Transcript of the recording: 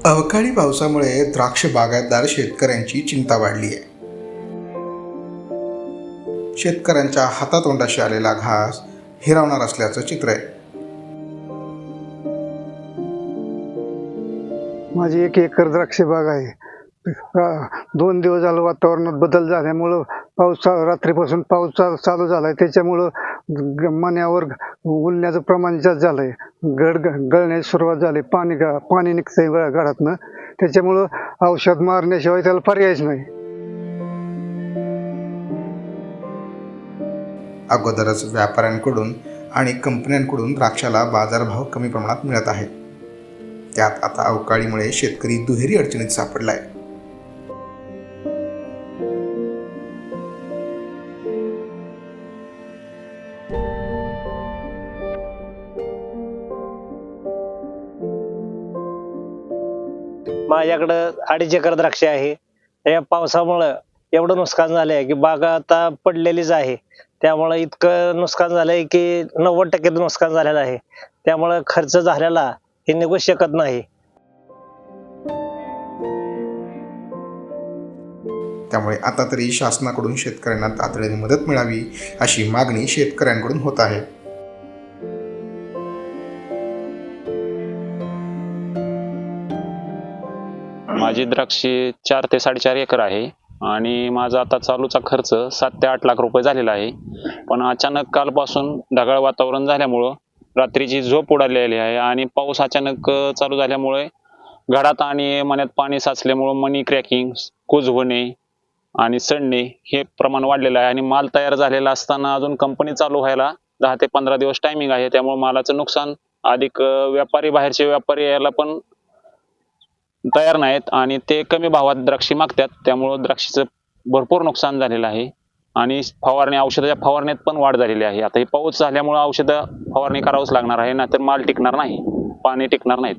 अवकाळी पावसामुळे द्राक्ष बागायतदार शेतकऱ्यांची चिंता वाढली आहे. शेतकऱ्यांच्या हातातोंडाशी आलेला घास हिरावणार असल्याचं चित्र आहे. माझी 1 एकर द्राक्ष बाग आहे. 2 दिवस झालं वातावरणात बदल झाल्यामुळं रात्रीपासून पाऊस चालू झालाय. त्याच्यामुळं मण्यावर उलण्याचं प्रमाण जास्त झालंय. गळण्याची सुरुवात झाली. पाणी निघतंय गडातनं. त्याच्यामुळं औषध मारण्याशिवाय त्याला पर्यायच नाही. अगोदरच व्यापाऱ्यांकडून आणि कंपन्यांकडून द्राक्षाला बाजारभाव कमी प्रमाणात मिळत आहे. त्यात आता अवकाळीमुळे शेतकरी दुहेरी अडचणीत सापडलाय. माझ्याकडं 2.5 एकर द्राक्ष आहे. या पावसामुळं एवढं नुकसान झालंय की बाग आता पडलेलीच आहे. त्यामुळं इतकं नुकसान झालंय की 90% नुकसान झालेलं आहे. त्यामुळं खर्च झालेला हे निघू शकत नाही. त्यामुळे आता तरी शासनाकडून शेतकऱ्यांना तातडीने मदत मिळावी अशी मागणी शेतकऱ्यांकडून होत आहे. माझी द्राक्षे 4 ते 4.5 एकर आहे आणि माझा आता चालूचा खर्च 7 ते 8 लाख रुपये झालेला आहे. पण अचानक कालपासून ढगाळ वातावरण झाल्यामुळं रात्रीची झोप उडालेली आहे आणि पाऊस अचानक चालू झाल्यामुळे घडात आणि मण्यात पाणी साचल्यामुळं मनी क्रॅकिंग, कूज होणे आणि सडणे हे प्रमाण वाढलेलं आहे आणि माल तयार झालेला असताना अजून कंपनी चालू व्हायला 10 ते 15 दिवस टायमिंग आहे. त्यामुळे मालाचं नुकसान अधिक बाहेरचे व्यापारी यायला पण तयार नाहीत आणि ते कमी भावात द्राक्षी मागतात. त्यामुळं द्राक्षीचं भरपूर नुकसान झालेलं आहे आणि औषधाच्या फवारण्यात पण वाढ झालेली आहे. आता हे पाऊस झाल्यामुळे औषधं फवारणी करावंच लागणार आहे, नाहीतर माल टिकणार नाही, पाणी टिकणार नाहीत.